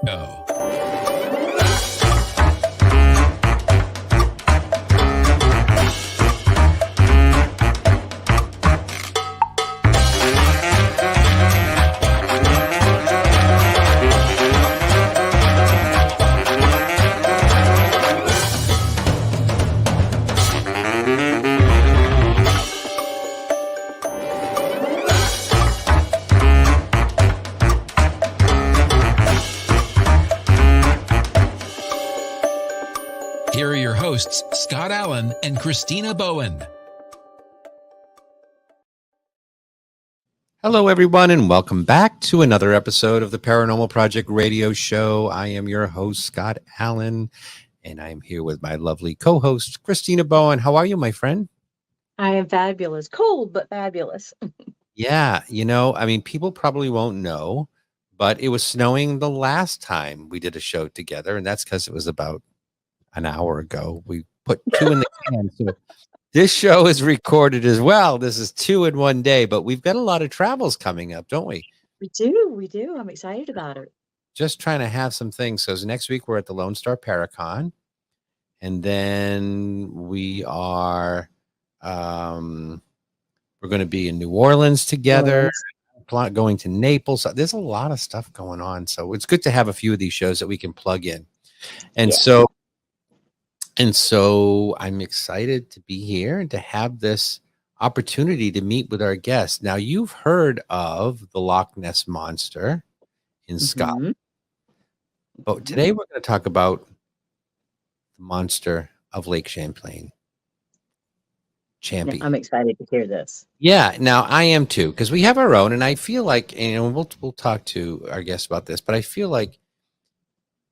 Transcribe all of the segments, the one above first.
Go. Here are your hosts, Scott Allen and Christina Bowen. Hello, everyone, and welcome back to another episode of the Paranormal Project radio show. I am your host, Scott Allen, and I'm here with my lovely co-host, Christina Bowen. How are you, my friend? I am fabulous. Cold, but fabulous. Yeah, people probably won't know, but it was snowing the last time we did a show together, and that's because it was about an hour ago. We put two in the can. So this show is recorded as well. This is 2 in one day, but we've got a lot of travels coming up, don't we? We do. I'm excited about it. Just trying to have some things. So next week we're at the Lone Star Paracon, and then we are we're going to be in New Orleans together, going to Naples. There's a lot of stuff going on, so it's good to have a few of these shows that we can plug in. And so I'm excited to be here and to have this opportunity to meet with our guests. Now, you've heard of the Loch Ness Monster in Scotland, but today we're going to talk about the monster of Lake Champlain. I'm excited to hear this. Yeah, now I am too, because we have our own, and I feel like, we'll talk to our guests about this, but I feel like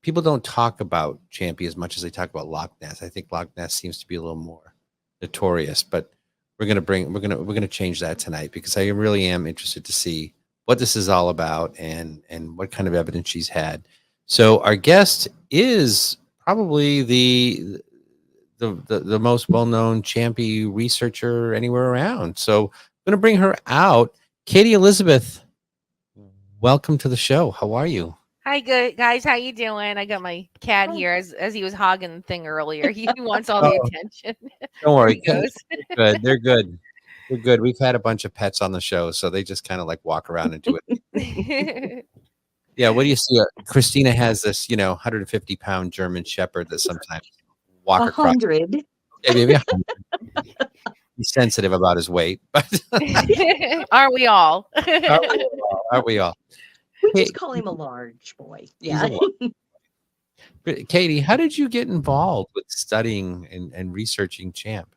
people don't talk about Champy as much as they talk about Loch Ness. I think Loch Ness seems to be a little more notorious, but we're gonna change that tonight, because I really am interested to see what this is all about and what kind of evidence she's had. So our guest is probably the most well-known Champy researcher anywhere around. So I'm gonna bring her out. Katy Elizabeth, welcome to the show. How are you? Hi, good guys. How you doing? I got my cat here as he was hogging the thing earlier. He wants all the attention. Don't worry. Good. They're good. They're good. We've had a bunch of pets on the show, so they just kind of like walk around and do it. Yeah. What do you see? Christina has this, 150-pound German Shepherd that sometimes walk across. 100. Okay, maybe 100. He's sensitive about his weight, but aren't we all? Aren't we all? We just call him a large boy. Yeah. Katy, how did you get involved with studying and researching Champ?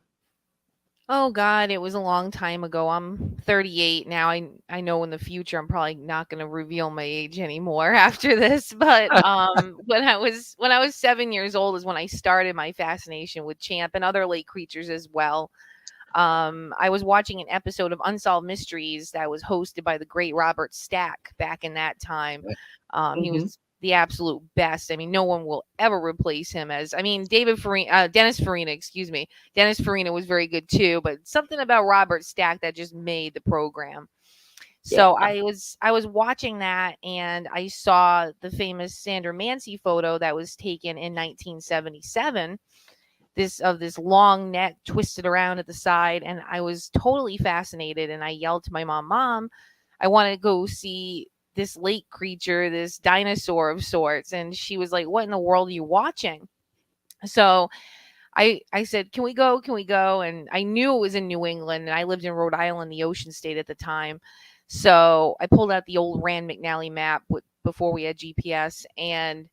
Oh God, it was a long time ago. I'm 38 now. I know in the future I'm probably not going to reveal my age anymore after this. But when I was 7 years old is when I started my fascination with Champ and other lake creatures as well. I was watching an episode of Unsolved Mysteries that was hosted by the great Robert Stack back in that time. He was the absolute best. I mean, no one will ever replace him Dennis Farina, excuse me. Dennis Farina was very good too, but something about Robert Stack that just made the program. So I was watching that, and I saw the famous Sandra Mancy photo that was taken in 1977. This long neck twisted around at the side, and I was totally fascinated, and I yelled to my mom, I want to go see this lake creature, this dinosaur of sorts. And she was like, what in the world are you watching? So I said, can we go? And I knew it was in New England, and I lived in Rhode Island, the ocean state at the time. So I pulled out the old Rand McNally map before we had GPS, and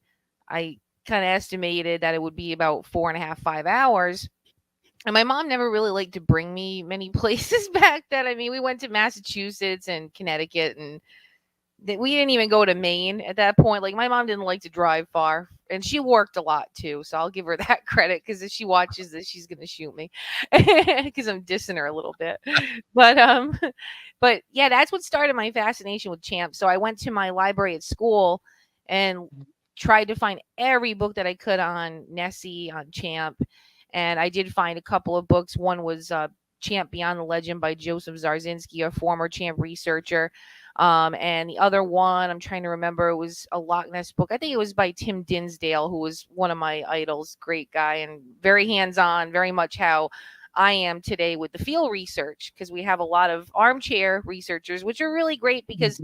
I kind of estimated that it would be about 4.5, 5 hours. And my mom never really liked to bring me many places back then. I mean, we went to Massachusetts and Connecticut, and we didn't even go to Maine at that point. Like, my mom didn't like to drive far, and she worked a lot too. So I'll give her that credit, because if she watches this, she's going to shoot me because I'm dissing her a little bit. But yeah, that's what started my fascination with Champ. So I went to my library at school and tried to find every book that I could on Nessie, on Champ. And I did find a couple of books. One was Champ Beyond the Legend by Joseph Zarzinski, a former champ researcher. And the other one, I'm trying to remember, it was a Loch Ness book. I think it was by Tim Dinsdale, who was one of my idols. Great guy and very hands-on, very much how I am today with the field research, because we have a lot of armchair researchers, which are really great because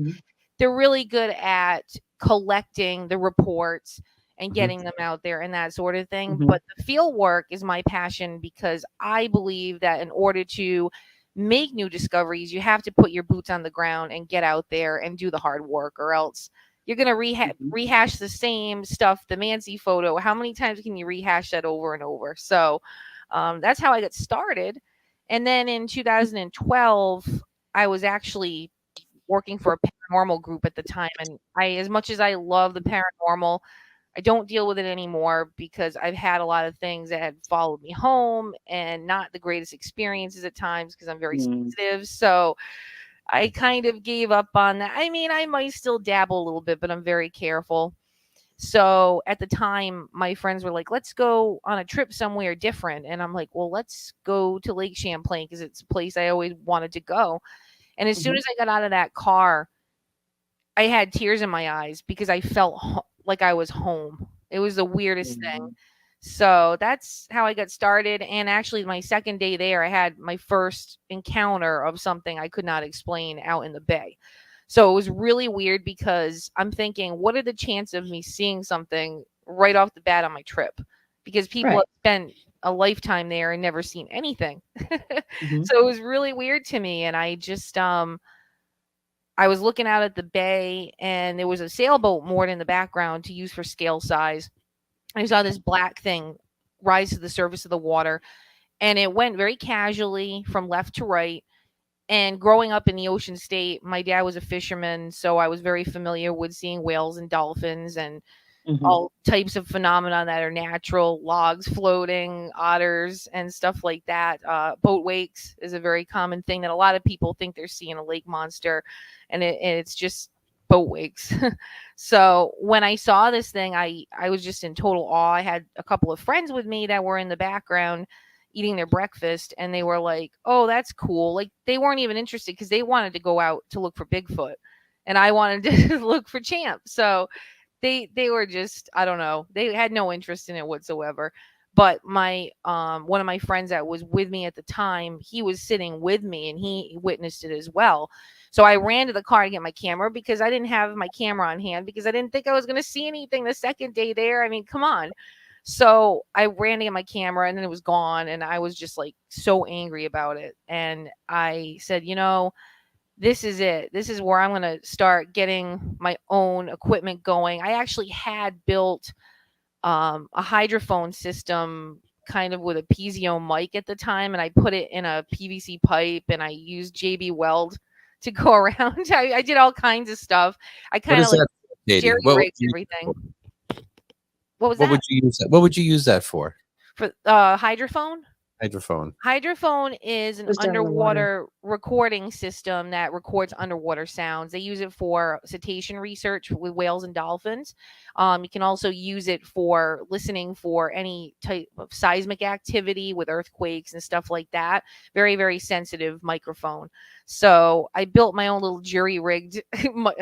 they're really good at collecting the reports and getting them out there and that sort of thing. But the field work is my passion, because I believe that in order to make new discoveries, you have to put your boots on the ground and get out there and do the hard work, or else you're going to rehash the same stuff. The Mansi photo, how many times can you rehash that over and over? So that's how I got started. And then in 2012, I was actually working for a paranormal group at the time. And as much as I love the paranormal, I don't deal with it anymore because I've had a lot of things that had followed me home and not the greatest experiences at times, because I'm very sensitive. So I kind of gave up on that. I mean, I might still dabble a little bit, but I'm very careful. So at the time, my friends were like, let's go on a trip somewhere different. And I'm like, well, let's go to Lake Champlain, because it's a place I always wanted to go. And as soon as I got out of that car, I had tears in my eyes because I felt like I was home. It was the weirdest thing. So that's how I got started. And actually, my second day there, I had my first encounter of something I could not explain out in the bay. So it was really weird, because I'm thinking, what are the chances of me seeing something right off the bat on my trip? Because people have spent a lifetime there and never seen anything. So it was really weird to me. And I just, I was looking out at the bay, and there was a sailboat moored in the background to use for scale size. I saw this black thing rise to the surface of the water, and it went very casually from left to right. And growing up in the Ocean State, my dad was a fisherman, so I was very familiar with seeing whales and dolphins and all types of phenomena that are natural, logs floating, otters, and stuff like that. Boat wakes is a very common thing that a lot of people think they're seeing a lake monster, and it's just boat wakes. So when I saw this thing, I was just in total awe. I had a couple of friends with me that were in the background eating their breakfast, and they were like, oh, that's cool. Like, they weren't even interested because they wanted to go out to look for Bigfoot, and I wanted to look for Champ. So they were just, I don't know, they had no interest in it whatsoever. But my one of my friends that was with me at the time, he was sitting with me and he witnessed it as well. So I ran to the car to get my camera, because I didn't have my camera on hand, because I didn't think I was going to see anything the second day there. I mean, come on. So I ran to get my camera, and then it was gone, and I was just like so angry about it. And I said, this is it. This is where I'm going to start getting my own equipment going. I actually had built a hydrophone system kind of with a piezo mic at the time, and I put it in a PVC pipe, and I used JB Weld to go around. I did all kinds of stuff. I kind of like jerry rigged everything. What was that? Would you use that? What would you use that for? For hydrophone? Hydrophone is an underwater recording system that records underwater sounds. They use it for cetacean research with whales and dolphins. You can also use it for listening for any type of seismic activity with earthquakes and stuff like that. Very, very sensitive microphone. So I built my own little jury-rigged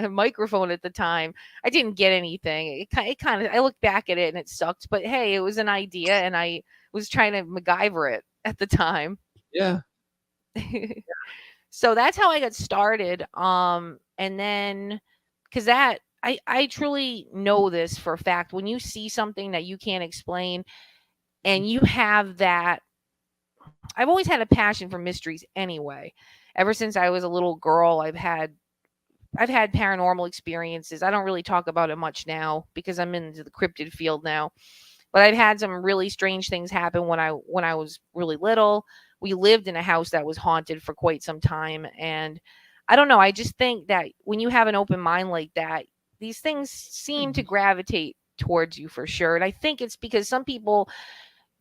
microphone at the time. I didn't get anything. It kind of, I look back at it and it sucked. But hey, it was an idea, and I was trying to MacGyver it at the time. Yeah. So that's how I got started. And then, because that, I truly know this for a fact. When you see something that you can't explain, and you have that, I've always had a passion for mysteries anyway. Ever since I was a little girl, I've had paranormal experiences. I don't really talk about it much now because I'm into the cryptid field now. But I've had some really strange things happen when I was really little. We lived in a house that was haunted for quite some time. And I don't know. I just think that when you have an open mind like that, these things seem to gravitate towards you for sure. And I think it's because some people,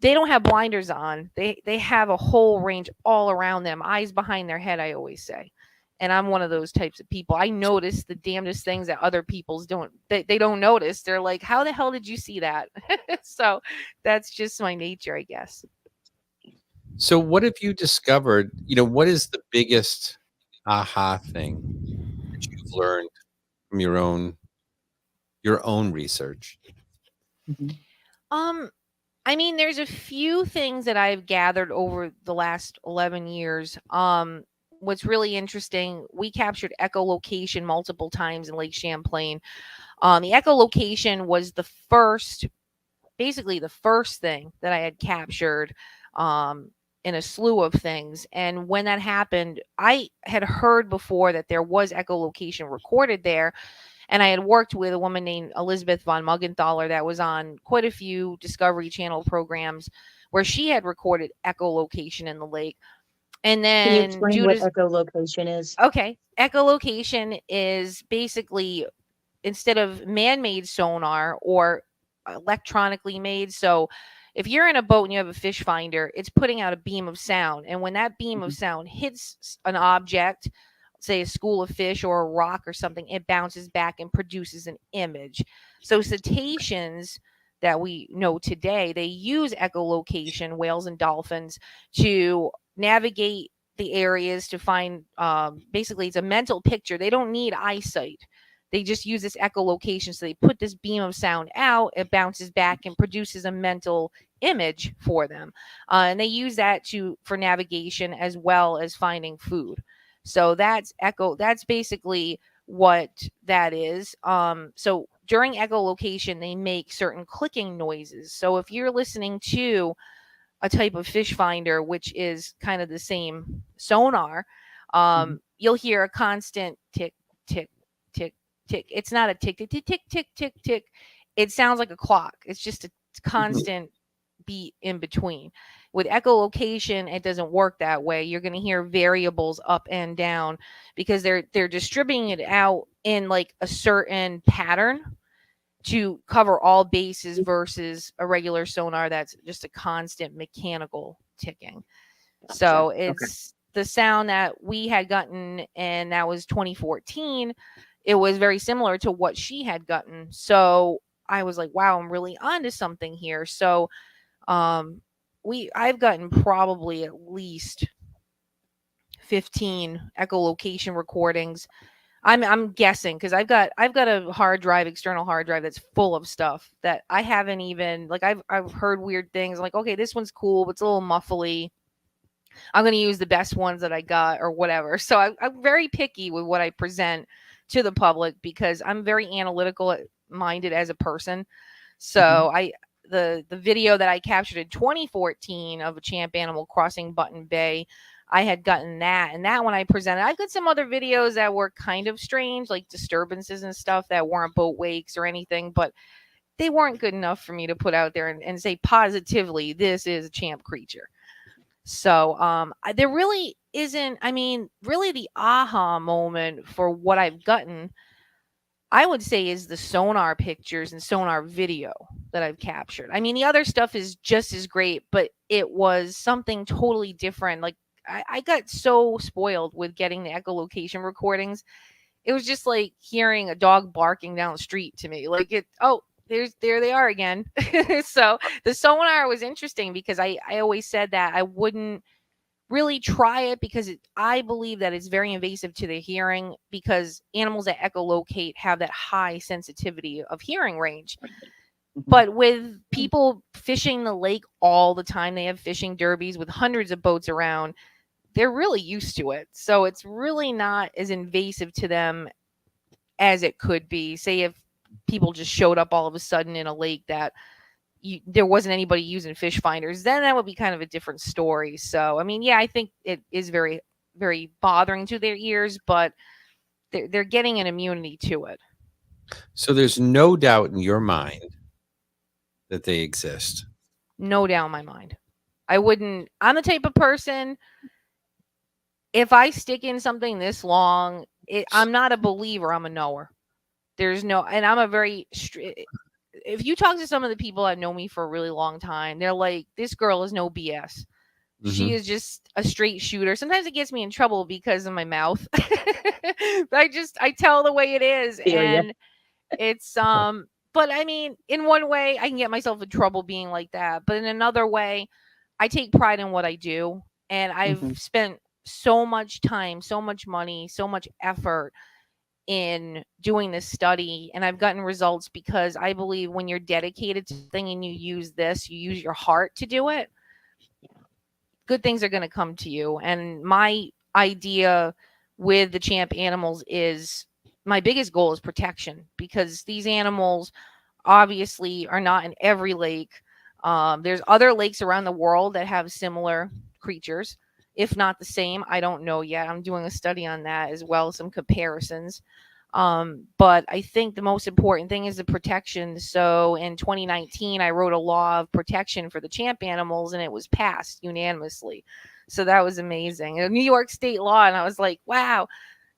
they don't have blinders on. They have a whole range all around them, eyes behind their head, I always say. And I'm one of those types of people. I notice the damnedest things that other people's don't. They don't notice. They're like, how the hell did you see that? So that's just my nature, I guess. So what have you discovered? What is the biggest aha thing that you've learned from your own research? Mhm. Um, I mean, there's a few things that I've gathered over the last 11 years. What's really interesting, we captured echolocation multiple times in Lake Champlain. The echolocation was basically the first thing that I had captured in a slew of things. And when that happened, I had heard before that there was echolocation recorded there. And I had worked with a woman named Elizabeth von Muggenthaler that was on quite a few Discovery Channel programs where she had recorded echolocation in the lake. And Can you then explain due what to echolocation is? okay, echolocation is basically instead of man-made sonar or electronically made. So if you're in a boat and you have a fish finder, it's putting out a beam of sound. And when that beam of Mhm. sound hits an object, say a school of fish or a rock or something, it bounces back and produces an image. So cetaceans that we know today, they use echolocation, whales and dolphins, to navigate the areas to find basically it's a mental picture. They don't need eyesight. They just use this echolocation. So they put this beam of sound out, it bounces back and produces a mental image for them. And they use that for navigation as well as finding food. So that's basically what that is. So during echolocation, they make certain clicking noises. So if you're listening to a type of fish finder, which is kind of the same sonar, Mhm. you'll hear a constant tick, tick, tick, tick. It's not a tick, tick, tick, tick, tick, tick, tick. It sounds like a clock. It's just a constant beat in between. With echolocation, it doesn't work that way. You're going to hear variables up and down because they're distributing it out in like a certain pattern to cover all bases versus a regular sonar that's just a constant mechanical ticking. Gotcha. So Okay. it's the sound that we had gotten, and that was 2014. It was very similar to what she had gotten. So I was like, wow, I'm really onto something here. So um I've gotten probably at least 15 echolocation recordings. I'm guessing because I've got a hard drive, external hard drive that's full of stuff that I haven't even like I've heard weird things like, okay, this one's cool, but it's a little muffly. I'm gonna use the best ones that I got or whatever. So I'm very picky with what I present to the public because I'm very analytical minded as a person. Mhm. So the video that I captured in 2014 of a champ animal crossing Button Bay, I had gotten that, and that one I presented. I've got some other videos that were kind of strange, like disturbances and stuff that weren't boat wakes or anything, but they weren't good enough for me to put out there and say positively this is a champ creature. So there really isn't. I mean, really, the aha moment for what I've gotten, I would say, is the sonar pictures and sonar video that I've captured. I mean, the other stuff is just as great, but it was something totally different. Like I got so spoiled with getting the echolocation recordings. It was just like hearing a dog barking down the street to me. Like there they are again. So the sonar was interesting because I always said that I wouldn't really try it because I believe that it's very invasive to the hearing because animals that echolocate have that high sensitivity of hearing range. Mhm. But with people fishing the lake all the time, they have fishing derbies with hundreds of boats around. They're really used to it. So it's really not as invasive to them as it could be. Say if people just showed up all of a sudden in a lake that there wasn't anybody using fish finders, then that would be kind of a different story. So, I mean, yeah, I think it is very, very bothering to their ears, but they're getting an immunity to it. So there's no doubt in your mind that they exist. No doubt in my mind. I'm the type of person, if I stick in something this long, I'm not a believer, I'm a knower. And I'm a very, if you talk to some of the people that know me for a really long time, they're like, this girl is no BS. She Mhm. is just a straight shooter. Sometimes it gets me in trouble because of my mouth. But I tell the way it is. Feel ya. And it's but I mean, in one way I can get myself in trouble being like that. But in another way, I take pride in what I do, and I've spent so much time, so much money, so much effort in doing this study, and I've gotten results because I believe when you're dedicated to something and you use your heart to do it, good things are going to come to you. And my idea with the champ animals is, my biggest goal is protection, because these animals obviously are not in every lake. There's other lakes around the world that have similar creatures, if not the same. I don't know yet. I'm doing a study on that as well, some comparisons. But I think the most important thing is the protection. So in 2019, I wrote a law of protection for the champ animals, and it was passed unanimously. So that was amazing. A New York state law. And I was like, wow,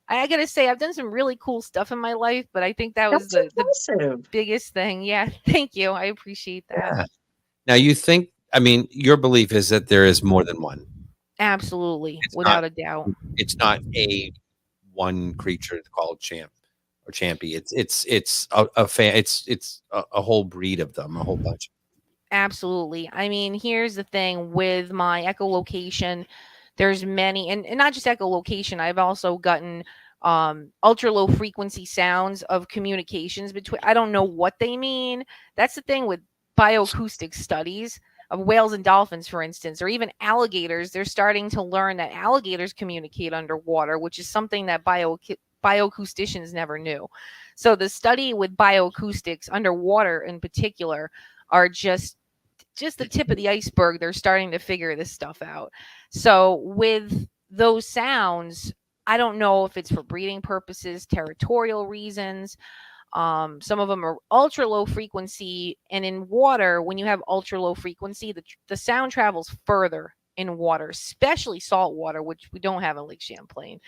I got to say, I've done some really cool stuff in my life, but I think that was the biggest thing. Yeah. Thank you. I appreciate that. Yeah. Now, you think, I mean, your belief is that there is more than one. Absolutely. It's without not- a doubt. It's not a one creature called champ or champy. It's a whole breed of them, a whole bunch. Absolutely. I mean, here's the thing with my echolocation, there's many, and not just echolocation, I've also gotten ultra low frequency sounds of communications between, I don't know what they mean. That's the thing with bioacoustic studies of whales and dolphins, for instance, or even alligators. They're starting to learn that alligators communicate underwater, which is something that bioacousticians never knew. So the study with bioacoustics underwater in particular are just the tip of the iceberg. They're starting to figure this stuff out. So with those sounds, I don't know if it's for breeding purposes, territorial reasons. Some of them are ultra low frequency, and in water, when you have ultra low frequency, the sound travels further in water, especially salt water, which we don't have in Lake Champlain.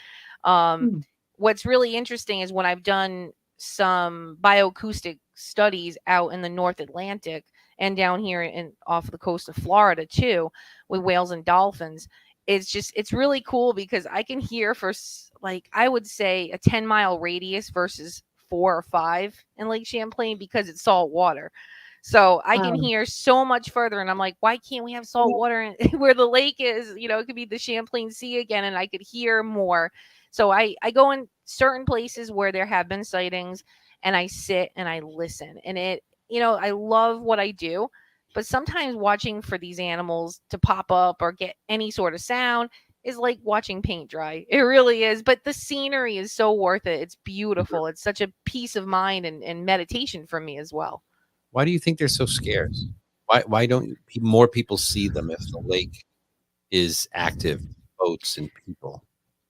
What's really interesting is when I've done some bioacoustic studies out in the North Atlantic and down here in off the coast of Florida too, with whales and dolphins, it's really cool because I can hear for like, I would say a 10-mile radius versus 4 or 5 in Lake Champlain, because it's salt water. So I can hear so much further, and I'm like, why can't we have salt water where the lake is? You know, it could be the Champlain Sea again, and I could hear more. So I go in certain places where there have been sightings, and I sit and I listen. And I love what I do, but sometimes watching for these animals to pop up or get any sort of sound is like watching paint dry. It really is. But the scenery is so worth it. It's beautiful. It's such a peace of mind and meditation for me as well. Why do you think they're so scarce? Why don't more people see them if the lake is active, boats and people?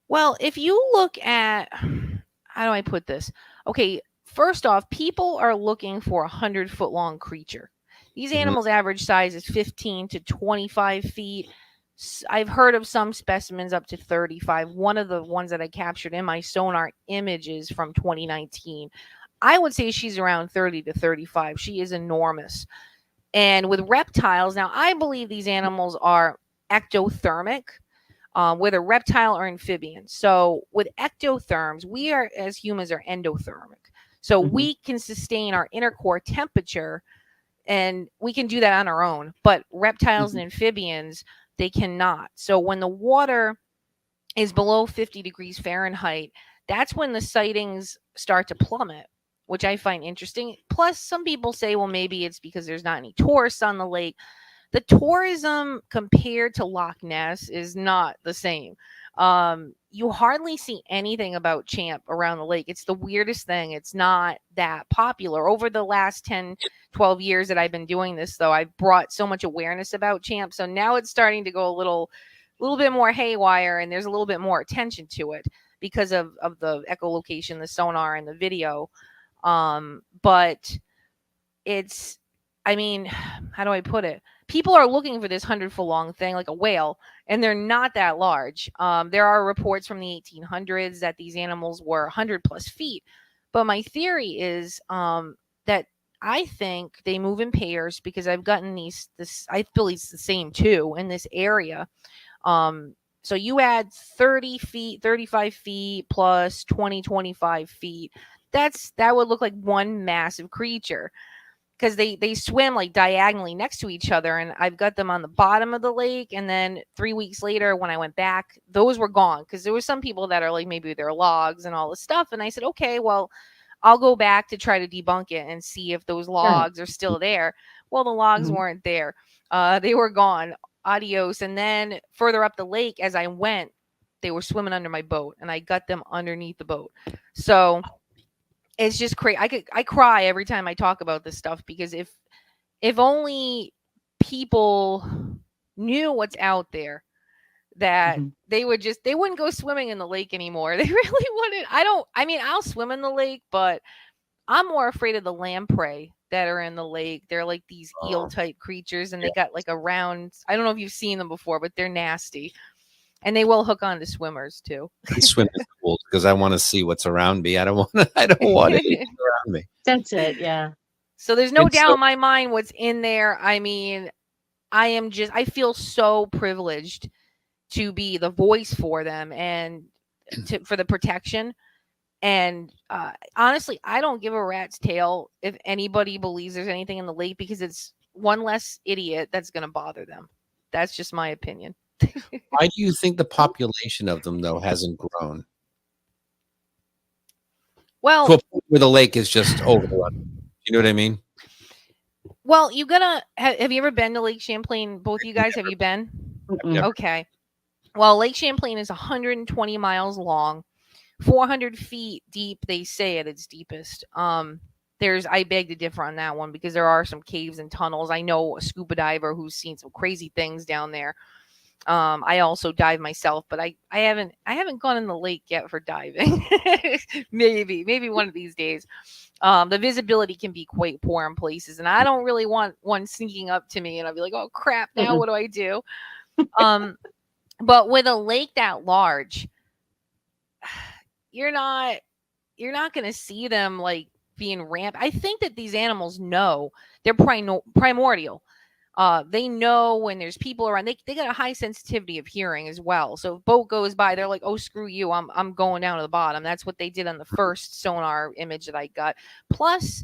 Well, if you look at, how do I put this? Okay, first off, people are looking for a 100-foot long creature. These animals' average size is 15 to 25 feet. I've heard of some specimens up to 35. One of the ones that I captured in my sonar images from 2019, I would say she's around 30 to 35. She is enormous. And with reptiles, now I believe these animals are ectothermic, whether reptile or amphibian. So with ectotherms, we are, as humans, are endothermic. So we can sustain our inner core temperature, and we can do that on our own. But reptiles and amphibians, they cannot. So when the water is below 50 degrees Fahrenheit, that's when the sightings start to plummet, which I find interesting. Plus, some people say, well, maybe it's because there's not any tourists on the lake. The tourism compared to Loch Ness is not the same. You hardly see anything about Champ around the lake. It's the weirdest thing. It's not that popular. Over the last 10, 12 years that I've been doing this, though, I've brought so much awareness about Champ. So now it's starting to go a little bit more haywire, and there's a little bit more attention to it because of the echolocation, the sonar, and the video. But it's, I mean, how do I put it? People are looking for this 100-foot long thing like a whale, and they're not that large. There are reports from the 1800s that these animals were 100 plus feet. But my theory is that I think they move in pairs, because I've gotten I believe it's the same too in this area. So you add 30 feet, 35 feet plus 20, 25 feet. That would look like one massive creature. because they swim like diagonally next to each other, and I've got them on the bottom of the lake. And then 3 weeks later, when I went back, those were gone, because there were some people that are like, maybe they're logs and all this stuff. And I said, okay, well, I'll go back to try to debunk it and see if those logs are still there. Well, the logs weren't there. They were gone. Adios. And then further up the lake, as I went, they were swimming under my boat, and I got them underneath the boat. So it's just crazy. I cry every time I talk about this stuff, because if only people knew what's out there, that they wouldn't go swimming in the lake anymore. They really wouldn't. I'll swim in the lake, but I'm more afraid of the lamprey that are in the lake. They're like these eel type creatures, and they got like a round, I don't know if you've seen them before, but they're nasty. And they will hook on to swimmers too. I swim in pools because I want to see what's around me. I don't want it around me. That's it. Yeah. So there's no doubt in my mind what's in there. I mean, I feel so privileged to be the voice for them and for the protection. And honestly, I don't give a rat's tail if anybody believes there's anything in the lake, because it's one less idiot that's going to bother them. That's just my opinion. Why do you think the population of them, though, hasn't grown? Well, to a point where the lake is just overrun. You know what I mean? Well, you gotta have you ever been to Lake Champlain? Both of you guys, have you been? Okay. Well, Lake Champlain is 120 miles long, 400 feet deep. They say at its deepest. I beg to differ on that one, because there are some caves and tunnels. I know a scuba diver who's seen some crazy things down there. I also dive myself, but I haven't gone in the lake yet for diving. maybe one of these days. The visibility can be quite poor in places, and I don't really want one sneaking up to me and I'll be like, oh crap, now what do I do? But with a lake that large, you're not going to see them like being rampant. I think that these animals know they're primordial. They know when there's people around. They got a high sensitivity of hearing as well. So if a boat goes by, they're like, oh, screw you. I'm going down to the bottom. That's what they did on the first sonar image that I got. Plus,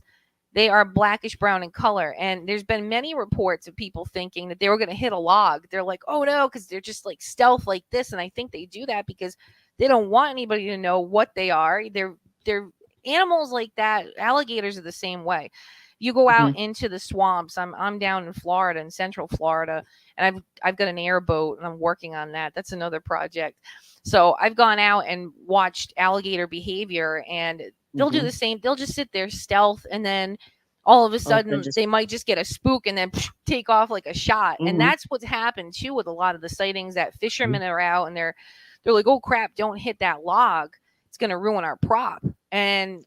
they are blackish brown in color. And there's been many reports of people thinking that they were going to hit a log. They're like, oh no, because they're just like stealth like this. And I think they do that because they don't want anybody to know what they are. They're animals like that. Alligators are the same way. You go out into the swamps. I'm down in Florida, in Central Florida, and I've got an airboat, and I'm working on that. That's another project. So I've gone out and watched alligator behavior, and they'll do the same. They'll just sit there stealth, and then all of a sudden they might just get a spook and then take off like a shot. And that's what's happened too with a lot of the sightings, that fishermen are out and they're like, oh crap, don't hit that log. It's going to ruin our prop. And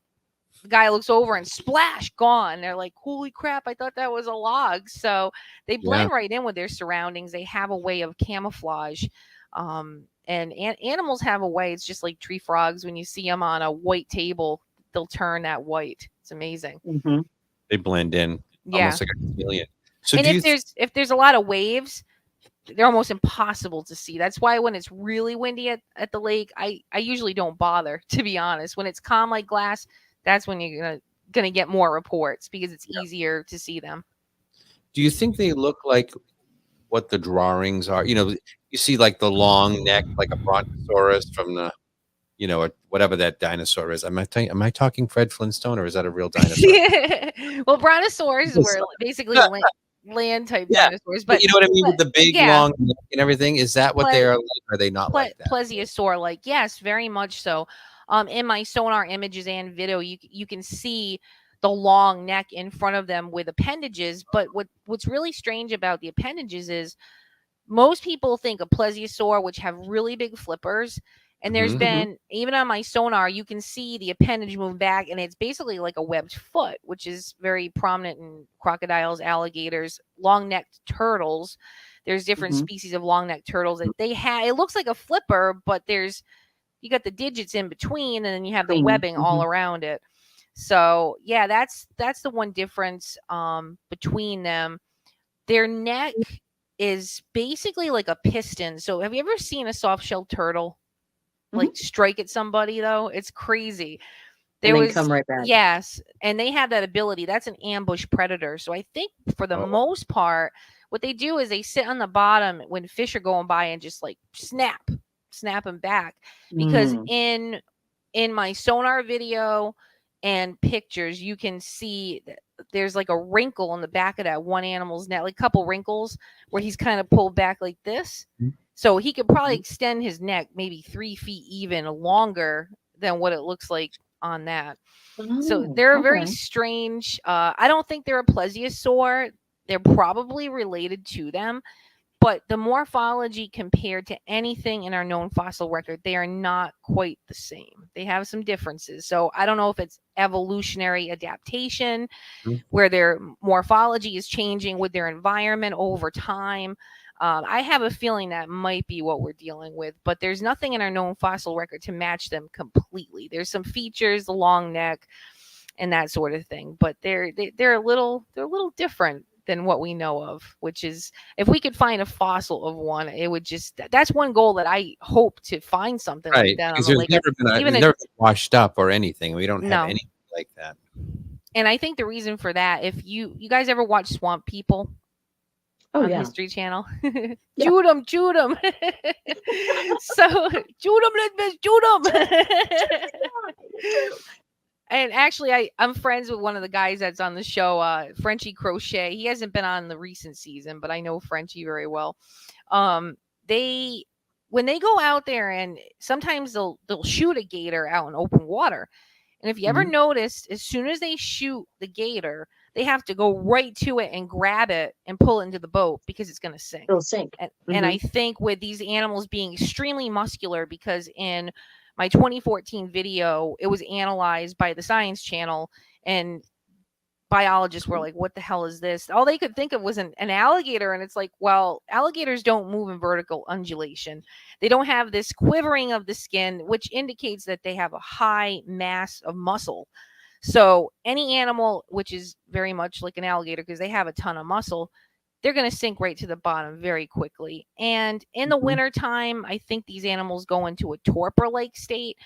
the guy looks over and splash, gone. They're like, holy crap, I thought that was a log. So they blend right in with their surroundings. They have a way of camouflage. And animals have a way. It's just like tree frogs. When you see them on a white table, they'll turn that white. It's amazing. They blend in almost like a chameleon. So and if there's a lot of waves, they're almost impossible to see. That's why when it's really windy at the lake, I usually don't bother, to be honest. When it's calm like glass, that's when you're gonna get more reports, because it's easier to see them. Do you think they look like what the drawings are? You know, you see like the long neck, like a brontosaurus from the, whatever that dinosaur is. Am I talking Fred Flintstone, or is that a real dinosaur? Well, brontosaurs were basically land type dinosaurs, but you know what I mean, with the big long neck and everything. Is that what they are like? Or are they not like that? Plesiosaur, like, yes, very much so. In my sonar images and video, you can see the long neck in front of them with appendages. But what's really strange about the appendages is most people think of plesiosaur, which have really big flippers. And there's been, even on my sonar, you can see the appendage move back, and it's basically like a webbed foot, which is very prominent in crocodiles, alligators, long-necked turtles. There's different species of long-necked turtles that they have. It looks like a flipper, but you got the digits in between, and then you have the webbing all around it. So yeah, that's the one difference between them. Their neck is basically like a piston. So have you ever seen a soft-shelled turtle like strike at somebody though? It's crazy. There then was come right back. yes, and they have that ability. That's an ambush predator. So I think for the most part, what they do is they sit on the bottom when fish are going by and just like snap them back. Because in my sonar video and pictures, you can see that there's like a wrinkle in the back of that one animal's neck, like a couple wrinkles where he's kind of pulled back like this. So he could probably extend his neck maybe 3 feet even longer than what it looks like on that. So they're very strange. I don't think they're a plesiosaur. They're probably related to them, but the morphology compared to anything in our known fossil record, they are not quite the same. They have some differences. So I don't know if it's evolutionary adaptation, where their morphology is changing with their environment over time. I have a feeling that might be what we're dealing with, but there's nothing in our known fossil record to match them completely. There's some features, the long neck and that sort of thing, but they're a little different than what we know of, which is if we could find a fossil of one, it would just, that's one goal that I hope to find something like that on the lake. Never been washed up or anything. We don't have anything like that. And I think the reason for that, if you guys ever watch Swamp People on History Channel, shoot them. So shoot them. And actually, I'm friends with one of the guys that's on the show, Frenchie Crochet. He hasn't been on the recent season, but I know Frenchie very well. When they go out there, and sometimes they'll shoot a gator out in open water. And if you ever noticed, as soon as they shoot the gator, they have to go right to it and grab it and pull it into the boat because it's going to sink. It'll sink. And I think with these animals being extremely muscular, because in my 2014 video, it was analyzed by the Science Channel, and biologists were like, what the hell is this? All they could think of was an alligator. And it's like, well, alligators don't move in vertical undulation. They don't have this quivering of the skin, which indicates that they have a high mass of muscle. So any animal, which is very much like an alligator because they have a ton of muscle, they're going to sink right to the bottom very quickly. And in the wintertime, I think these animals go into a torpor-like state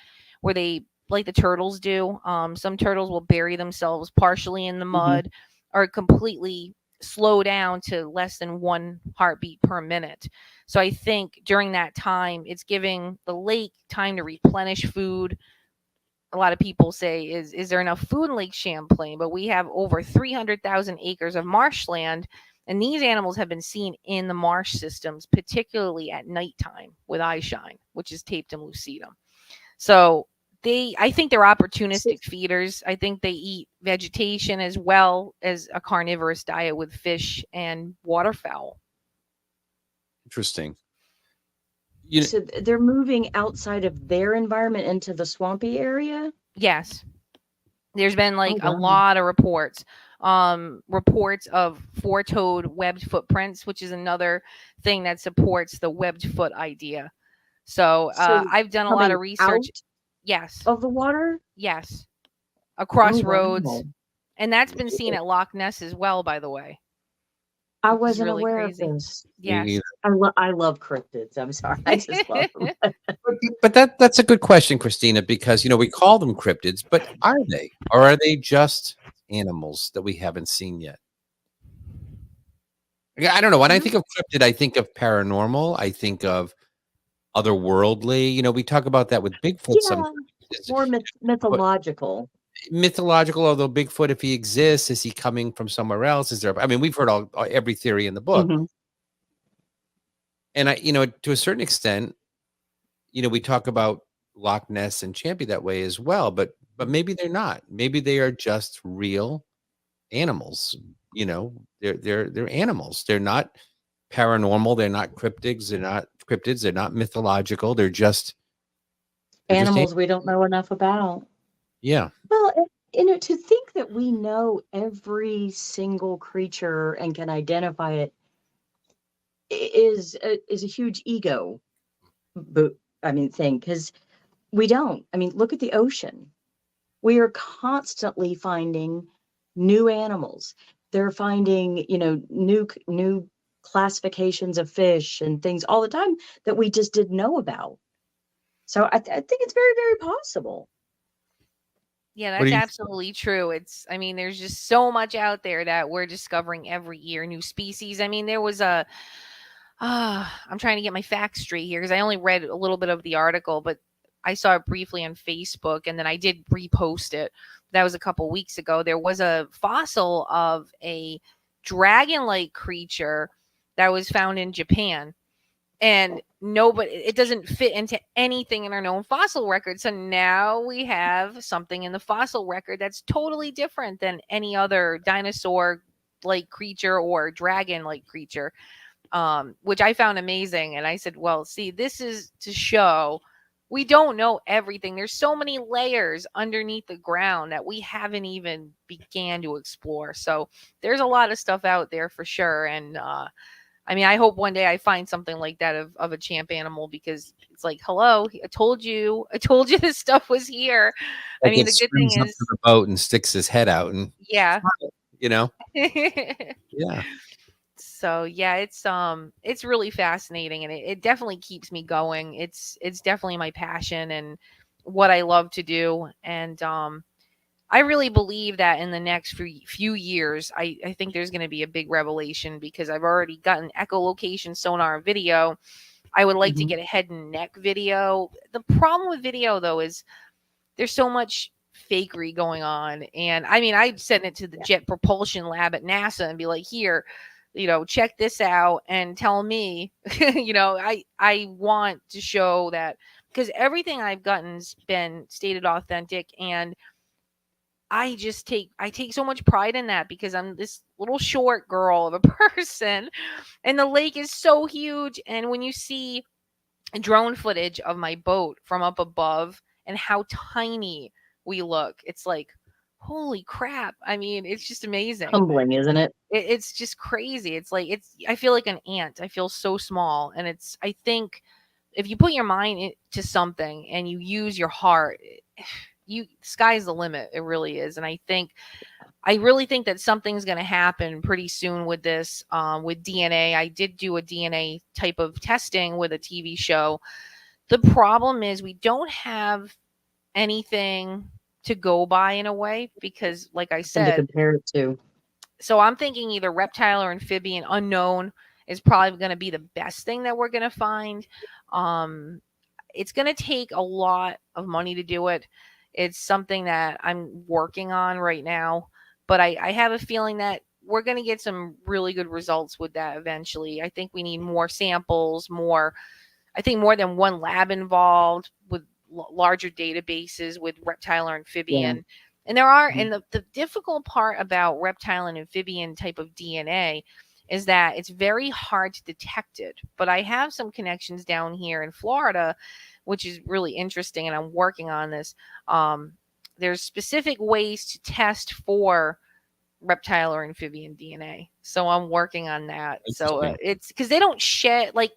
where they, like the turtles do. Some turtles will bury themselves partially in the mud or completely slow down to less than 1 heartbeat per minute. So I think during that time, it's giving the lake time to replenish food. A lot of people say, is there enough food in Lake Champlain? But we have over 300,000 acres of marshland, and these animals have been seen in the marsh systems, particularly at nighttime with eye shine, which is Tapetum lucidum. So I think they're opportunistic feeders. I think they eat vegetation as well as a carnivorous diet with fish and waterfowl. Interesting. So they're moving outside of their environment into the swampy area? Yes. There's been a lot of reports. Reports of 4-toed webbed footprints, which is another thing that supports the webbed foot idea. So I've done a lot of research. Yes. Of the water? Yes. Across roads. And that's been seen at Loch Ness as well, by the way. I wasn't aware of this. Yes. I love cryptids. I'm sorry. I just love them. But that's a good question, Christina, because, we call them cryptids, but are they? Or are they just animals that we haven't seen yet? I don't know. When I think of cryptid, I think of paranormal. I think of otherworldly. We talk about that with Bigfoot sometimes. More mythological. Mythological, although Bigfoot, if he exists, is he coming from somewhere else? Is there? I mean, we've heard every theory in the book, and to a certain extent, we talk about Loch Ness and Champy that way as well. But maybe they're not. Maybe they are just real animals. They're animals. They're not paranormal. They're not cryptids. They're not cryptids. They're not mythological. They're just animals we don't know enough about. Yeah. Well, to think that we know every single creature and can identify it is a huge ego, thing, because we don't. Look at the ocean. We are constantly finding new animals. They're finding, new classifications of fish and things all the time that we just didn't know about. So I think it's very, very possible. Yeah, What do that's you? absolutely true. I mean, there's just so much out there that we're discovering every year, new species. I mean, there was I'm trying to get my facts straight here because I only read a little bit of the article, but I saw it briefly on Facebook and then I did repost it. That was a couple weeks ago. There was a fossil of a dragon-like creature that was found in Japan. And nobody, it doesn't fit into anything in our known fossil record. So now we have something in the fossil record that's totally different than any other dinosaur like creature or dragon like creature, which I found amazing. And I said, well, see, this is to show we don't know everything. There's so many layers underneath the ground that we haven't even began to explore. So there's a lot of stuff out there for sure. And I mean, I hope one day I find something like that of a champ animal, because it's like, hello, I told you this stuff was here. I Like mean, it the good thing swims up is, to the boat and sticks his head out, and yeah. you know, yeah. So yeah, it's really fascinating, and it definitely keeps me going. It's definitely my passion and what I love to do. And I really believe that in the next few years, I think there's going to be a big revelation, because I've already gotten echolocation sonar video. I would like to get a head and neck video. The problem with video, though, is there's so much fakery going on. And I mean, I'd send it to the Jet Propulsion Lab at NASA and be like, here, check this out and tell me, I want to show that, because everything I've gotten's been stated authentic. And I take so much pride in that, because I'm this little short girl of a person and the lake is so huge. And when you see drone footage of my boat from up above and how tiny we look, it's like, holy crap. I mean, it's just amazing. Humbling, isn't it? It's just crazy. It's like, I feel like an ant. I feel so small. And I think if you put your mind to something and you use your heart, sky's the limit. It really is. And I really think that something's going to happen pretty soon with this, with DNA. I did do a DNA type of testing with a TV show. The problem is we don't have anything to go by in a way, because like I And to said, compare it to. so I'm thinking either reptile or amphibian, unknown, is probably going to be the best thing that we're going to find. It's going to take a lot of money to do it. It's something that I'm working on right now, but I have a feeling that we're going to get some really good results with that eventually. I think we need more samples, I think more than one lab involved, with larger databases with reptile or amphibian. Yeah. And there are, and the difficult part about reptile and amphibian type of DNA is that it's very hard to detect it. But I have some connections down here in Florida, which is really interesting, and I'm working on this. There's specific ways to test for reptile or amphibian DNA. So I'm working on that. So it's because they don't shed, like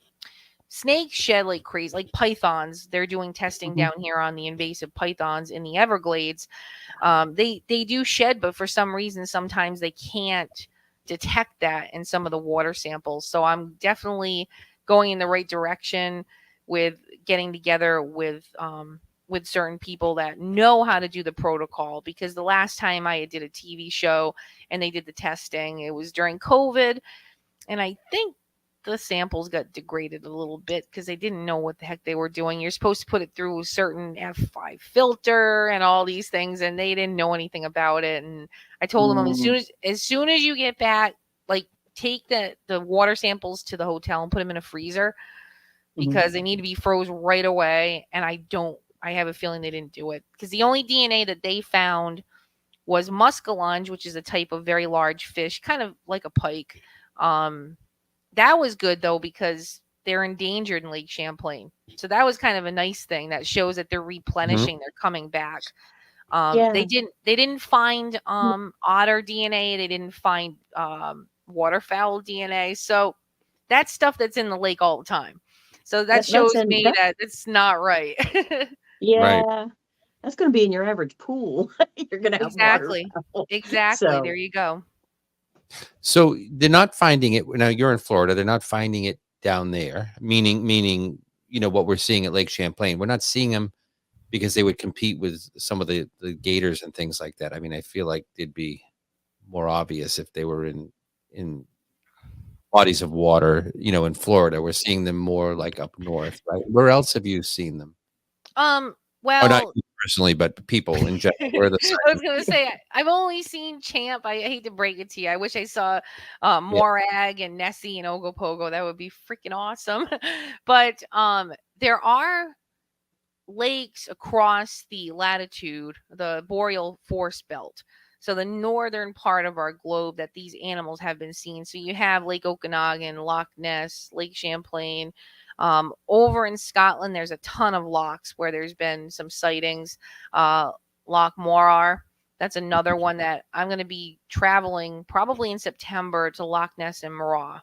snakes shed like crazy, like pythons. They're doing testing down here on the invasive pythons in the Everglades. They do shed, but for some reason, sometimes they can't detect that in some of the water samples. So I'm definitely going in the right direction with getting together with certain people that know how to do the protocol, because the last time I did a TV show and they did the testing, it was during COVID, and I think the samples got degraded a little bit because they didn't know what the heck they were doing. You're supposed to put it through a certain F5 filter and all these things, and they didn't know anything about it. And I told them, as soon as you get back, like, take the water samples to the hotel and put them in a freezer, because they need to be froze right away. And I have a feeling they didn't do it, because the only DNA that they found was muskellunge, which is a type of very large fish, kind of like a pike. That was good though, because they're endangered in Lake Champlain. So that was kind of a nice thing that shows that they're replenishing, they're coming back. They didn't find otter DNA, they didn't find waterfowl DNA. So that's stuff that's in the lake all the time. So that shows me that it's not right. Yeah. Right. That's going to be in your average pool. You're going to have Exactly. Exactly. So, there you go. So they're not finding it now. You're in Florida. They're not finding it down there. Meaning, what we're seeing at Lake Champlain. We're not seeing them because they would compete with some of the gators and things like that. I mean, I feel like they'd be more obvious if they were in bodies of water, in Florida. We're seeing them more like up north, right? Where else have you seen them? Or not Well, you personally, but people in general. Where are the I was gonna say I've only seen Champ. I hate to break it to you. I wish I saw yeah. Morag and Nessie and Ogopogo. That would be freaking awesome. But there are lakes across the latitude, the boreal force belt. So the northern part of our globe that these animals have been seen. So you have Lake Okanagan, Loch Ness, Lake Champlain. Over in Scotland, there's a ton of lochs where there's been some sightings. Loch Morar, that's another one that I'm going to be traveling probably in September to Loch Ness and Morar.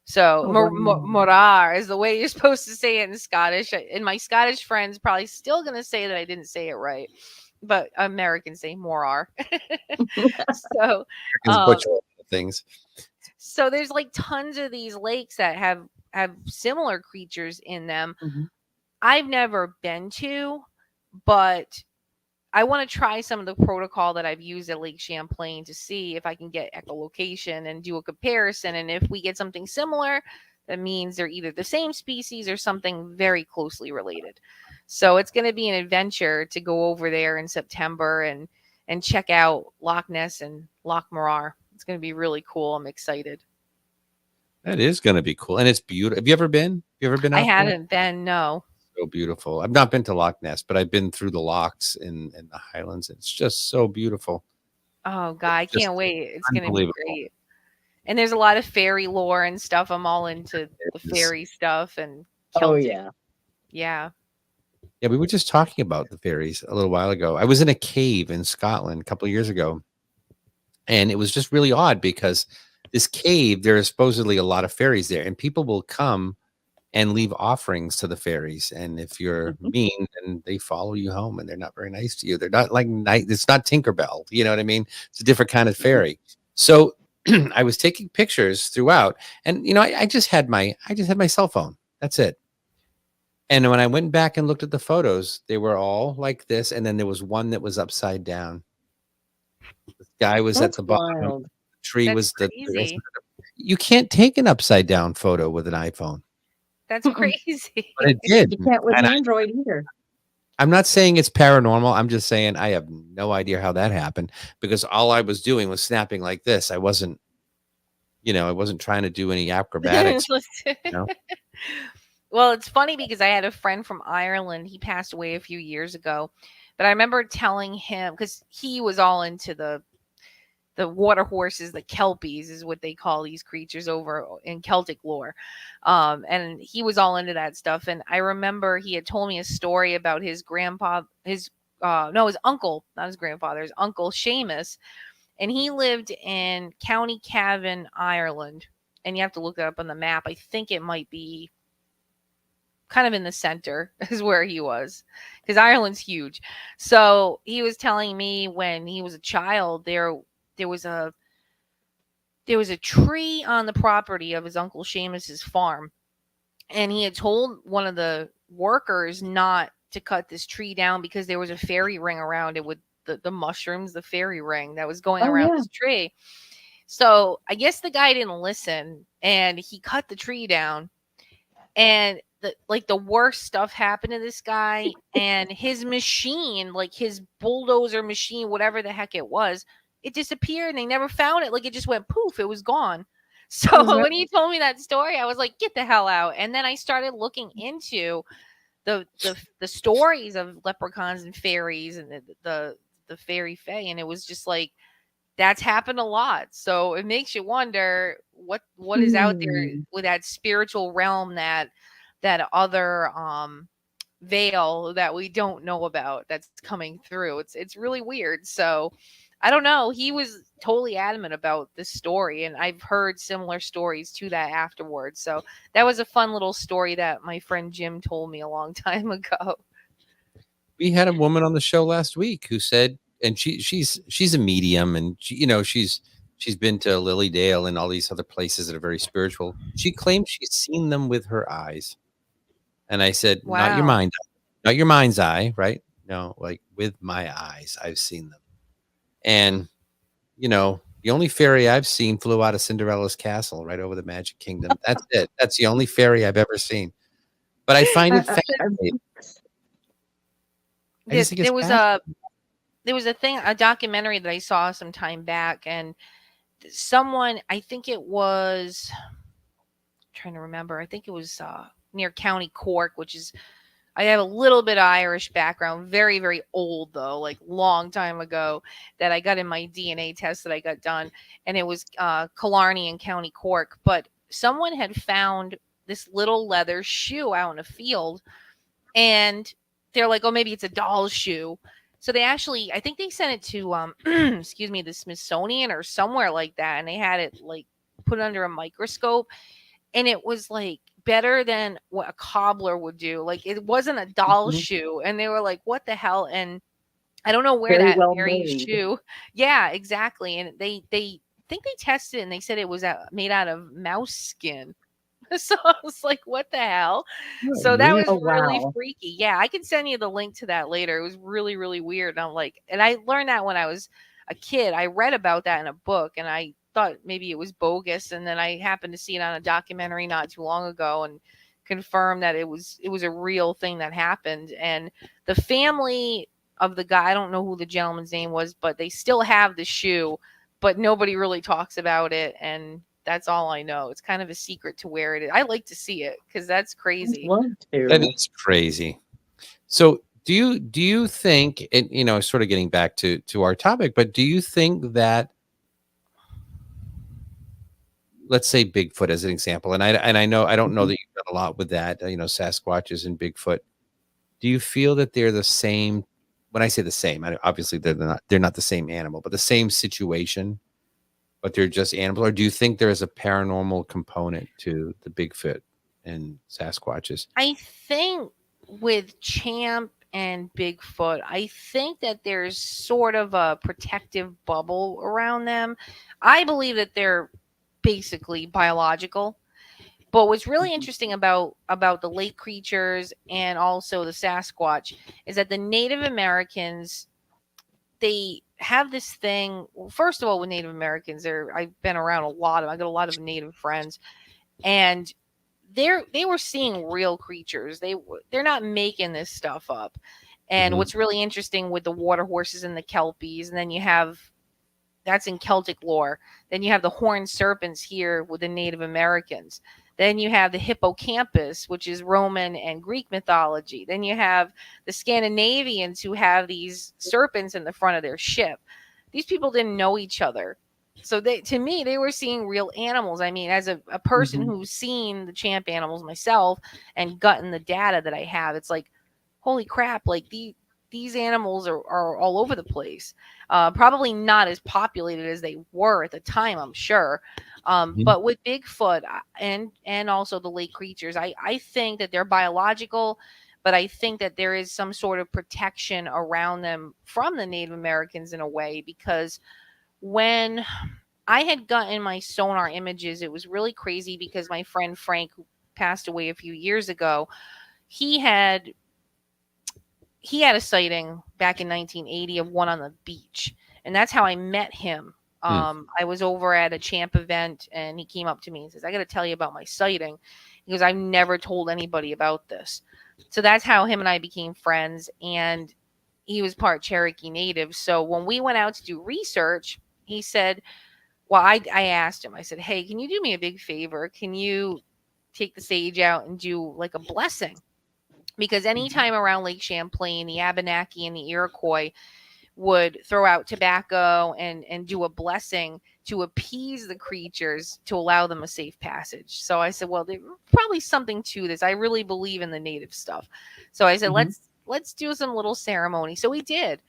So Oh, wow. Morar is the way you're supposed to say it in Scottish. And my Scottish friends probably still going to say that I didn't say it right, but Americans say Morar. So, Americans butcher things. so there's like tons of these lakes that have similar creatures in them. Mhm. I've never been to, but I want to try some of the protocol that I've used at Lake Champlain to see if I can get echolocation and do a comparison. And if we get something similar, that means they're either the same species or something very closely related. So it's going to be an adventure to go over there in September and check out Loch Ness and Loch Morar. It's going to be really cool. I'm excited. That is going to be cool, and it's beautiful. Have you ever been? You ever been out I there? hadn't been, no. So beautiful. I've not been to Loch Ness, but I've been through the lochs in the Highlands. It's just so beautiful. Oh God, I Just can't wait. It's gonna be unbelievable. great. And there's a lot of fairy lore and stuff. I'm all into the is. fairy stuff and Oh, Celtic. yeah. Yeah. Yeah, we were just talking about the fairies a little while ago. I was in a cave in Scotland a couple of years ago, and it was just really odd because this cave, there are supposedly a lot of fairies there, and people will come and leave offerings to the fairies. And if you're mean, then they follow you home, and they're not very nice to you. They're not like nice. It's not Tinkerbell. You know what I mean? It's a different kind of fairy. So I was taking pictures throughout, and I just had my cell phone. That's it. And when I went back and looked at the photos, they were all like this, and then there was one that was upside down. The guy was That's at the bottom. wild. The tree That's was the. crazy. You can't take an upside down photo with an iPhone. That's crazy. But it did. You can't with And Android either. I'm not saying it's paranormal. I'm just saying I have no idea how that happened, because all I was doing was snapping like this. I wasn't trying to do any acrobatics. Well, it's funny because I had a friend from Ireland. He passed away a few years ago, but I remember telling him, because he was all into the water horses, the kelpies is what they call these creatures over in Celtic lore. And he was all into that stuff. And I remember he had told me a story about his grandpa, his uncle, not his grandfather, his uncle Seamus. And he lived in County Cavan, Ireland. And you have to look that up on the map. I think it might be kind of in the center is where he was, because Ireland's huge. So he was telling me when he was a child, there was a tree on the property of his uncle Seamus's farm, and he had told one of the workers not to cut this tree down because there was a fairy ring around it with the mushrooms, the fairy ring that was going around this tree. So I guess the guy didn't listen, and he cut the tree down, and the worst stuff happened to this guy. And his machine, like his bulldozer machine, whatever the heck it was, it disappeared, and they never found it. Like, it just went poof, it was gone. So when he told me that story, I was like, get the hell out. And then I started looking into the stories of leprechauns and fairies and the fairy fae, and it was just like, that's happened a lot. So it makes you wonder what is out there with that spiritual realm, that other veil that we don't know about that's coming through. It's really weird. So I don't know. He was totally adamant about this story, and I've heard similar stories to that afterwards. So that was a fun little story that my friend Jim told me a long time ago. We had a woman on the show last week who said, and she's a medium, and she's been to Lily Dale and all these other places that are very spiritual. She claims she's seen them with her eyes. And I said, Wow. not your mind's eye, right? like with my eyes, I've seen them. And, the only fairy I've seen flew out of Cinderella's castle right over the Magic Kingdom. That's it. That's the only fairy I've ever seen. But I find it fascinating. I just think it's There was fascinating. a documentary that I saw some time back, and someone, I think it was, I'm trying to remember, I think it was near County Cork, which is, I have a little bit of Irish background, very, very old though, like long time ago, that I got in my DNA test that I got done, and it was Killarney in County Cork. But someone had found this little leather shoe out in a field, and they're like, oh, maybe it's a doll's shoe. So they actually, I think they sent it to, excuse me, the Smithsonian or somewhere like that, and they had it like put under a microscope, and it was like better than what a cobbler would do. Like it wasn't a doll Mhm. shoe, and they were like, "What the hell?" And I don't know where Very that well very made. shoe. Yeah, exactly. And they think they tested it, and they said it was made out of mouse skin. So I was like, "What the hell?" So that Really? was Oh, really wow. freaky. Yeah, I can send you the link to that later. It was really, really weird. And I'm like, and I learned that when I was a kid. I read about that in a book, and I thought maybe it was bogus. And then I happened to see it on a documentary not too long ago, and confirmed that it was a real thing that happened. And the family of the guy, I don't know who the gentleman's name was, but they still have the shoe, but nobody really talks about it. And that's all I know. It's kind of a secret to where it is. I like to see it because that's I'd crazy. love That to. is crazy. So do you think, and sort of getting back to our topic, but do you think that, let's say Bigfoot as an example, and I know I don't know Mhm. that you've done a lot with that, Sasquatches and Bigfoot. Do you feel that they're the same? When I say the same, obviously they're not the same animal, but the same situation, but they're just animals? Or do you think there is a paranormal component to the Bigfoot and Sasquatches? I think with Champ and Bigfoot, I think that there's sort of a protective bubble around them. I believe that they're basically biological. But what's really Mhm. interesting about the lake creatures and also the Sasquatch is that the Native Americans, they have this thing. Well, first of all, with Native Americans, I've been around a lot of. I got a lot of Native friends, and they were seeing real creatures. They're not making this stuff up. And Mhm. what's really interesting with the water horses and the kelpies, and then you have, that's in Celtic lore. Then you have the horned serpents here with the Native Americans. Then you have the hippocampus, which is Roman and Greek mythology. Then you have the Scandinavians who have these serpents in the front of their ship. These people didn't know each other. So to me, they were seeing real animals. I mean, as a person Mhm. who's seen the champ animals myself and gotten the data that I have, it's like, holy crap, like these animals are all over the place. Probably not as populated as they were at the time, I'm sure. Mhm. But with Bigfoot and also the lake creatures, I think that they're biological, but I think that there is some sort of protection around them from the Native Americans in a way, because when I had gotten my sonar images, it was really crazy because my friend Frank, who passed away a few years ago, he had he had a sighting back in 1980 of one on the beach, and that's how I met him. Hmm. I was over at a champ event, and he came up to me and says, "I got to tell you about my sighting," because I've never told anybody about this. So that's how him and I became friends, and he was part Cherokee Native. So when we went out to do research, he said, "Well, I asked him. I said, "Hey, can you do me a big favor? Can you take the sage out and do like a blessing?" Because anytime around Lake Champlain, the Abenaki and the Iroquois would throw out tobacco and do a blessing to appease the creatures to allow them a safe passage. So I said, well, there's probably something to this. I really believe in the native stuff. So I said, Mhm. let's do some little ceremony. So we did.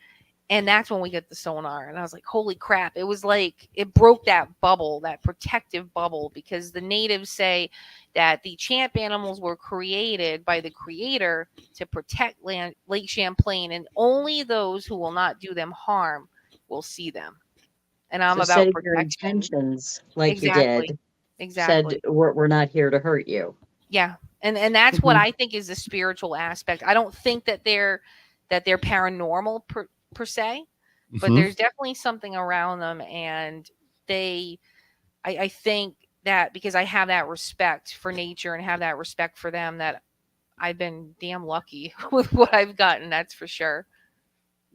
And that's when we get the sonar. And I was like, holy crap. It was like it broke that bubble, that protective bubble, because the natives say that the champ animals were created by the creator to protect Lake Champlain, and only those who will not do them harm will see them. And I'm So about setting your protection. intentions like you Exactly. did, said, Exactly. we're not here to hurt you. Yeah. And that's what Mhm. I think is the spiritual aspect. I don't think that they're that they're paranormal per se, but Mhm. there's definitely something around them, and I think that because I have that respect for nature and have that respect for them, that I've been damn lucky with what I've gotten. That's for sure.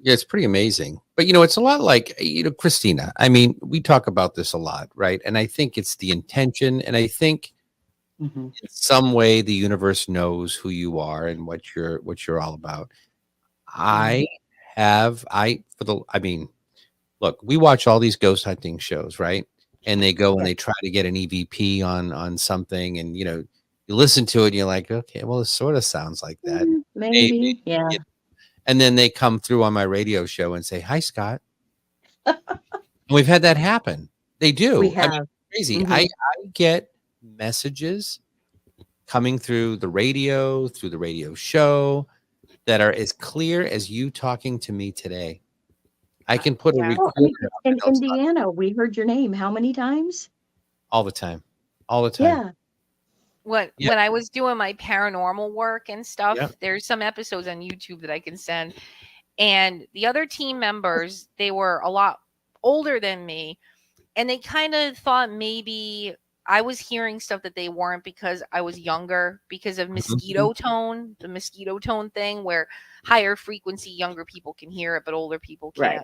Yeah, it's pretty amazing. But it's a lot like, Christina. I mean, we talk about this a lot, right? And I think it's the intention. And I think Hmm. in some way the universe knows who you are and what you're all about. Yeah. I have I for the I mean, look, we watch all these ghost hunting shows, right? And they go and Yeah. they try to get an EVP on something, and you listen to it and you're like, okay, well, it sort of sounds like that. Maybe. Maybe. Yeah. And then they come through on my radio show and say, "Hi, Scott." And we've had that happen. They We do. I mean, have. crazy. I Hmm. I get messages coming through the radio show that are as clear as you talking to me today. I can put a Yeah. Well, recorder up in and I'll talk Indiana, we heard your name how many times? all the time. All the time. Yeah. Yeah. When I was doing my paranormal work and stuff, Yeah. there's some episodes on YouTube that I can send. And the other team members, they were a lot older than me, and they kind of thought maybe I was hearing stuff that they weren't because I was younger, because of Mhm. the mosquito tone thing where higher frequency younger people can hear it, but older people Right.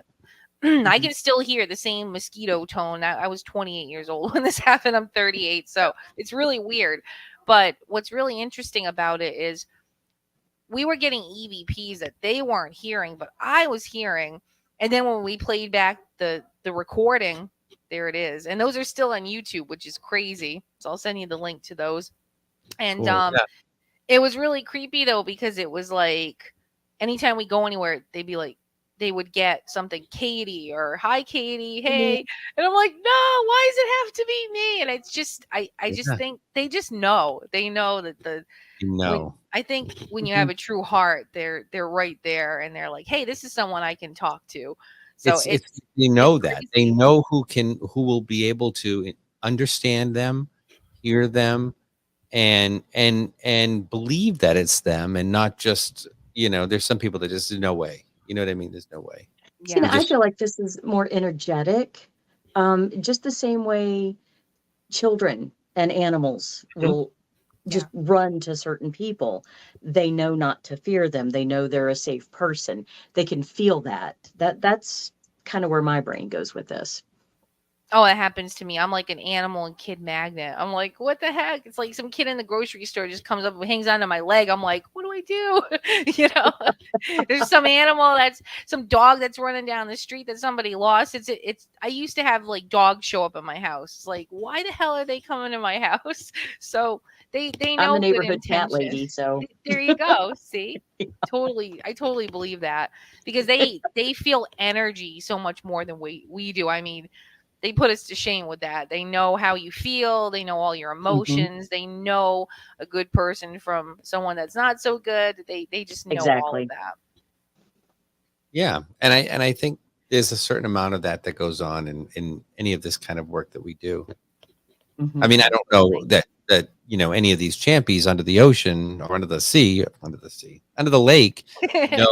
can't. I Hmm. can still hear the same mosquito tone. I was 28 years old when this happened. I'm 38. So it's really weird. But what's really interesting about it is we were getting EVPs that they weren't hearing, but I was hearing. And then when we played back the recording, there it is. And those are still on YouTube, which is crazy. So I'll send you the link to those. And Cool. Yeah. it was really creepy though, because it was like anytime we go anywhere, they would get something, Katie, or hi Katie, hey. And I'm like, no, why does it have to be me? And it's just I just Yeah. think they just know. They know that when I think when you have a true heart, they're right there, and they're like, hey, this is someone I can talk to. So It's it's that. They crazy. know who will be able to understand them, hear them, and believe that it's them, and not just, there's some people that just, there's no way. You know what I mean? There's no way. See, You now Yeah. I just feel like this is more energetic, just the same way children and animals Mhm. will Yeah. just run to certain people. They know not to fear them. They know they're a safe person. They can feel that. That's kind of where my brain goes with this. Oh, it happens to me. I'm like an animal and kid magnet. I'm like, what the heck? It's like some kid in the grocery store just comes up and hangs onto my leg. I'm like, what do I do? There's some dog that's running down the street that somebody lost. I used to have like dogs show up at my house. It's like, why the hell are they coming to my house? So they I'm the know good neighborhood cat intention. lady, so There you go. See? I totally believe that, because they feel energy so much more than we do. I mean, they put us to shame with that. They know how you feel. They know all your mhm, emotions. They know a good person from someone that's not so good. They just know all of exactly. that. Yeah, and I think there's a certain amount of that goes on in any of this kind of work that we do. I Mhm. mean, I don't know Absolutely. that any of these champions under the ocean or under the lake. No,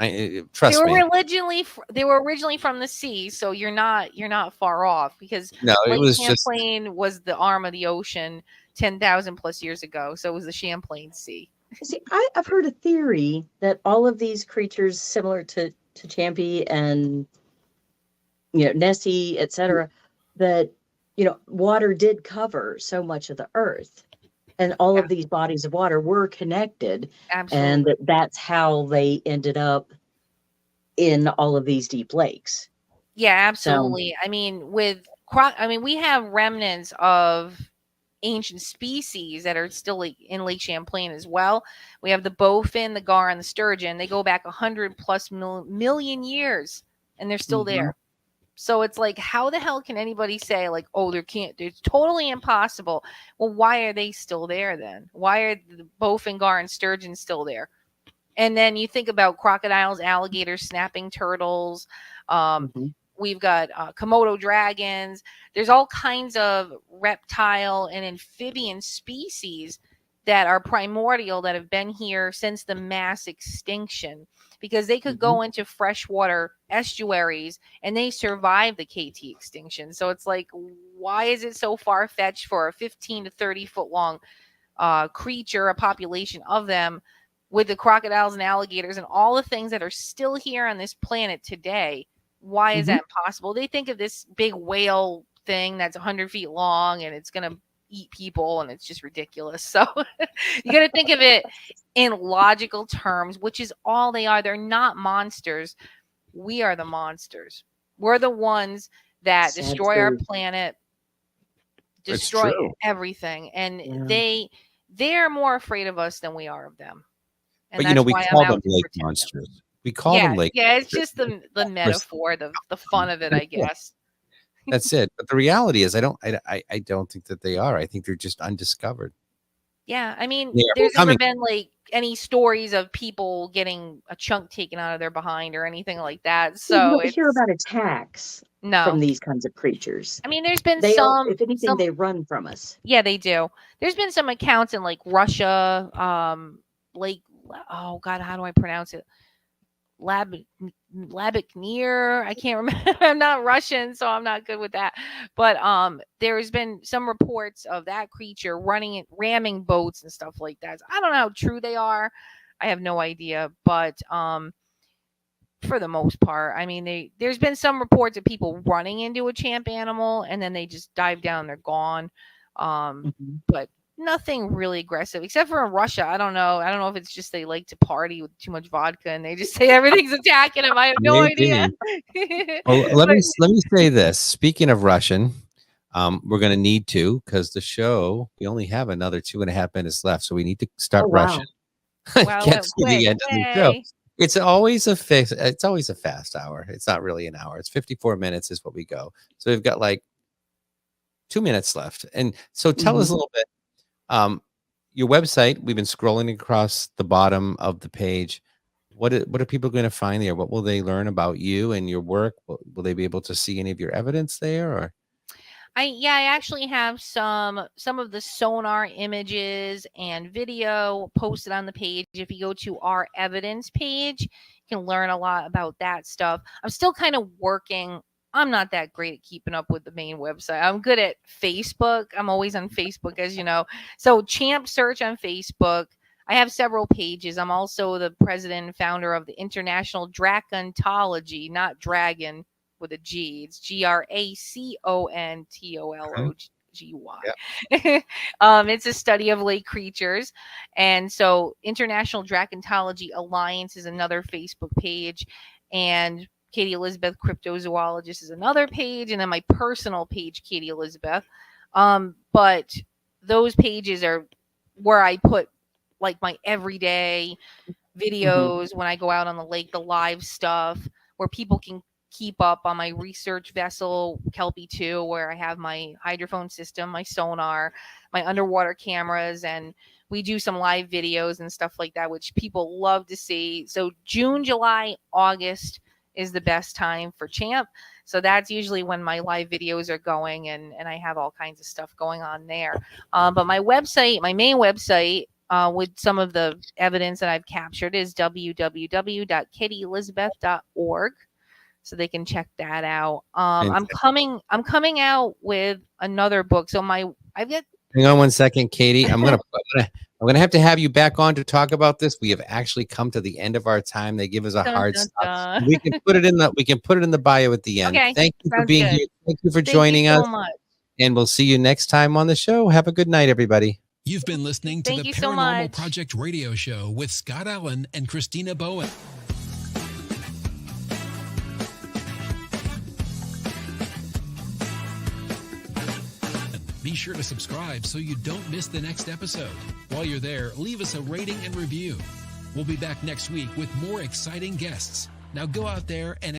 yeah, trust me. They were originally from the sea, so you're not far off, because No, it Lake was just Champlain was the arm of the ocean 10,000 plus years ago. So it was the Champlain Sea. See, I've heard a theory that all of these creatures similar to Champy and Nessie, etc., that water did cover so much of the earth, and all Yeah, of these bodies of water were connected, and absolutely. that's how they ended up in all of these deep lakes. Yeah, So, absolutely. I mean, we have remnants of ancient species that are still in Lake Champlain as well. We have the bowfin, the gar, and the sturgeon. They go back 100 plus million years, and they're still mhm, there. So it's like, how the hell can anybody say like, oh, there can't? It's totally impossible. Well, why are they still there then? Why are the bowfin, gar, and sturgeon still there? And then you think about crocodiles, alligators, snapping turtles. Um, mhm, we've got Komodo dragons. There's all kinds of reptile and amphibian species that are primordial, that have been here since the mass extinction. because they could go into freshwater estuaries and they survived the KT extinction. So it's like, why is it so far-fetched for a 15 to 30 foot long creature, a population of them, with the crocodiles and alligators and all the things that are still here on this planet today? Why is that impossible? They think of this big whale thing that's 100 feet long and it's going to eat people, and it's just ridiculous. So you got to think of it in logical terms, which is all they are. They're not monsters. We are the monsters. We're the ones that destroy our planet, destroy everything. And they're more afraid of us than we are of them. And but, you know, we call them lake monsters. We call them lake monsters. Yeah, it's just the metaphor, the fun of it, I guess. That's it. But the reality is, I don't think that they are. I think they're just undiscovered. Yeah, I mean, there's never been like any stories of people getting a chunk taken out of their behind or anything like that. So you don't hear about attacks from these kinds of creatures. I mean, there's been if anything, they run from us. Yeah, they do. There's been some accounts in like Russia, oh God, how do I pronounce it? Labiknir. I can't remember. I'm not Russian, so I'm not good with that. But there's been some reports of that creature ramming boats and stuff like that. So I don't know how true they are. I have no idea. But for the most part, I mean, there's been some reports of people running into a champ animal and then they just dive down. They're gone. But nothing really aggressive, except for in Russia. I don't know if it's just they like to party with too much vodka and they just say everything's attacking them. I have no idea. Well, let me say this. Speaking of Russian, we're going to need to, because the show, we only have another 2.5 minutes left, so we need to start Russian. Wow, Get to the end of the show. It's always a fast hour. It's not really an hour. It's 54 minutes is what we go. So we've got like 2 minutes left. And so tell us a little bit. Your website, we've been scrolling across the bottom of the page. What are people going to find there? What will they learn about you and your work? Will they be able to see any of your evidence there? Or I actually have some of the sonar images and video posted on the page. If you go to our evidence page, you can learn a lot about that stuff. I'm still kind of working. I'm not that great at keeping up with the main website. I'm good at Facebook. I'm always on Facebook, as you know. So Champ search on Facebook. I have several pages. I'm also the president and founder of the International Dracontology, not dragon with a G. It's Gracontology. It's a study of lake creatures. And so International Dracontology Alliance is another Facebook page. And Katy Elizabeth Cryptozoologist is another page, and then my personal page, Katy Elizabeth. But those pages are where I put like my everyday videos when I go out on the lake, the live stuff, where people can keep up on my research vessel, Kelpie 2, where I have my hydrophone system, my sonar, my underwater cameras, and we do some live videos and stuff like that, which people love to see. So June, July, August is the best time for Champ. So that's usually when my live videos are going, and I have all kinds of stuff going on there. But my website, my main website, with some of the evidence that I've captured is www.katyelizabeth.org. So they can check that out. I'm coming out with another book. So hang on one second, Katy. I'm gonna have to have you back on to talk about this. We have actually come to the end of our time. They give us a hard stop. We can put it in the bio at the end. Okay, thank you for being here. Thank you for joining us. So much. And we'll see you next time on the show. Have a good night, everybody. You've been listening to the Paranormal Project Radio Show with Scott Allen and Christina Bowen. Be sure to subscribe so you don't miss the next episode. While you're there, leave us a rating and review. We'll be back next week with more exciting guests. Now go out there and